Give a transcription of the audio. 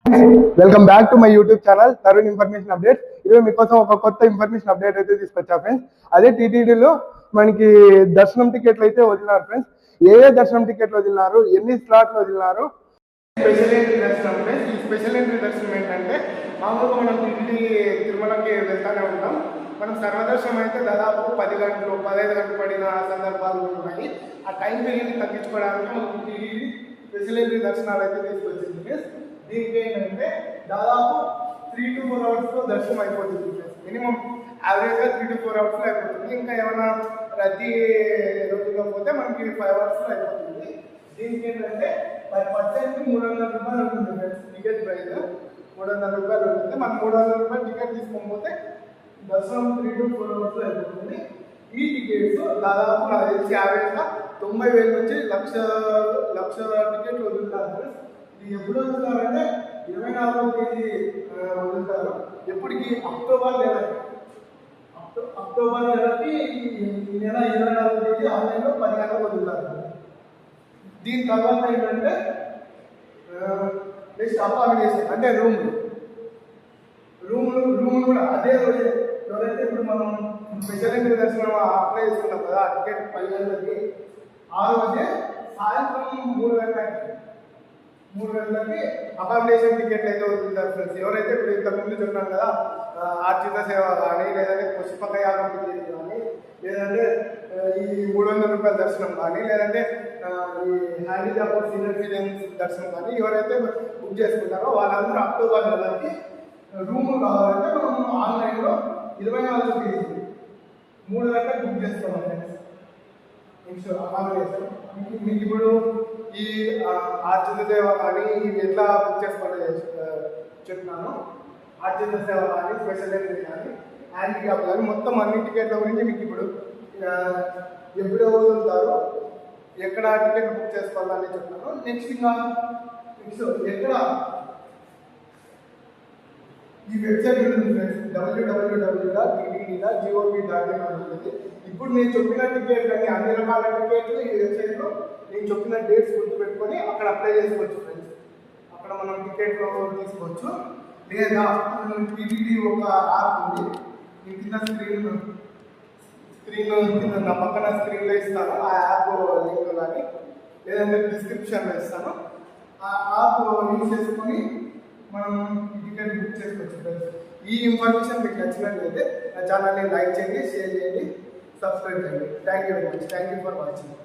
Welcome back to my YouTube channel Tarun information update. ఈరోజు మీకోసం ఒక కొత్త ఇన్ఫర్మేషన్ అప్డేట్ అయితే తీసుకొచ్చా ఫ్రెండ్స్. అదే టీటీడీలో మనకి దర్శనం టికెట్లు అయితే వదిలినారు ఫ్రెండ్స్. ఏ దర్శనం టికెట్లు వదిలినారు, ఎన్ని స్లాట్లు వదిలినారు, స్పెషల్ ఎంట్రీ దర్శనం ఫ్రెండ్స్. ఈ స్పెషల్ ఎంట్రీ దర్శనం ఏంటంటే మామూలుగా మనం టీటీడీ తిరుమలకి వెళ్తానే ఉంటాం. మనం సర్వదర్శనం అయితే దాదాపు 10 గంటలు 15 గంటలు పడిన సందర్భాలు ఉన్నాయి. ఆ టైం పీరియడ్ని తగ్గించుకోవడానికి మనం టీటీడీ స్పెషల్ ఎంట్రీ దర్శనాలు అయితే తీసుకొచ్చింది ఫ్రెండ్స్. దీనికి ఏంటంటే దాదాపు 3 to 4 అవర్స్లో దర్శనం అయిపోతుంది ఫ్రెండ్స్. మినిమం యావరేజ్గా 3 to 4 అవర్స్లో అయిపోతుంది. ఇంకా ఏమైనా రద్దీ రోజుల్లో పోతే మనకి 5 అవర్స్లో అయిపోతుంది. దీనికి ఏంటంటే పర్ పర్సెంట్ 300 రూపాయలు ఉంటుంది ఫ్రెండ్స్. టికెట్ ప్రైస్ 300 రూపాయలు ఉంటుంది. మనం 300 రూపాయలు టికెట్ తీసుకోకపోతే దర్శనం 3 to 4 అవర్స్లో అయిపోతుంది. ఈ టికెట్స్ దాదాపు నాకు తెలిసి యావరేజ్గా 90,000 నుంచి లక్ష టికెట్లు వదులుతారు ఫ్రెండ్స్. ఇది ఎప్పుడు వదులుతారంటే 24వ తేదీ వదులుతారు. ఎప్పటికి అక్టోబర్ నెలకి ఈ నెల 24వ తేదీ ఆన్లైన్లో 10 గంటలకు వదులుతారు. దీని తర్వాత ఏంటంటే నెక్స్ట్ అకామిడేషన్ అంటే రూములు కూడా అదే రోజే. ఎవరైతే ఇప్పుడు మనం స్పెషల్ ఎంట్రీ దర్శనం అప్లై చేసుకున్నాం కదా టికెట్ 10 గంటలకి, ఆ రోజే సాయంత్రం 3 గంటలకి అకామిడేషన్ టికెట్లు అయితే వదులుతారు ఫ్రెండ్స్. ఎవరైతే ఇప్పుడు ఇంతకుముందు చెప్పినాను కదా ఆర్జిత సేవ కానీ, లేదంటే పుష్పక యాగం టికెట్ కానీ, లేదంటే ఈ 300 రూపాయల దర్శనం కానీ, లేదంటే ఈ హ్యాండిక్యాప్ సీనియర్ సిటిజన్స్ దర్శనం కానీ ఎవరైతే బుక్ చేసుకుంటారో వాళ్ళందరూ అక్టోబర్ నెలకి రూములు కావాలంటే మనం ఆన్లైన్లో 24వ తేదీ 3 గంటలకు బుక్ చేసుకోవాలి ఫ్రెండ్స్. నెక్స్ట్ అకామిడేషన్ మీకు ఇప్పుడు ఈ ఆర్జిత సేవ కానీ ఇవి ఎట్లా బుక్ చేసుకోవాలో చెప్తున్నాను. ఆర్జిత సేవ కానీ, స్పెషల్ ఎంట్రీ కానీ, హ్యాండిక్యాప్ కానీ మొత్తం అన్ని టికెట్ల గురించి మీకు ఇప్పుడు ఎప్పుడు వదులుతారో, ఎక్కడ టికెట్ బుక్ చేసుకోవాలని చెప్తున్నాను. నెక్స్ట్ ఎక్కడ ఈ వెబ్సైట్ ఉంటుంది ఫ్రెండ్స్, www.ttd.gov.in ఉంటుంది. ఇప్పుడు నేను చెప్పిన టికెట్లు అన్ని రకాల టికెట్లు ఈ వెబ్సైట్లో నేను చెప్పిన డేట్స్ గుర్తుపెట్టుకొని అక్కడ అప్లై చేసుకోవచ్చు ఫ్రెండ్స్. అక్కడ మనం టికెట్లు తీసుకోవచ్చు. లేదా టీటీడీ ఒక యాప్ ఉంది, మీ కింద స్క్రీన్ నా పక్కన స్క్రీన్లో ఇస్తాను. ఆ యాప్ లింక్ కానీ లేదంటే డిస్క్రిప్షన్లో ఇస్తాను. ఆ యాప్ యూజ్ చేసుకొని మనం టికెట్ బుక్ చేసుకోవచ్చు ఫ్రెండ్స్. ఈ ఇన్ఫర్మేషన్ మీకు నచ్చినట్లయితే నా ఛానల్ని లైక్ చేయండి, షేర్ చేయండి, సబ్స్క్రైబ్ చేయండి. Thank you very much. Thank you for watching.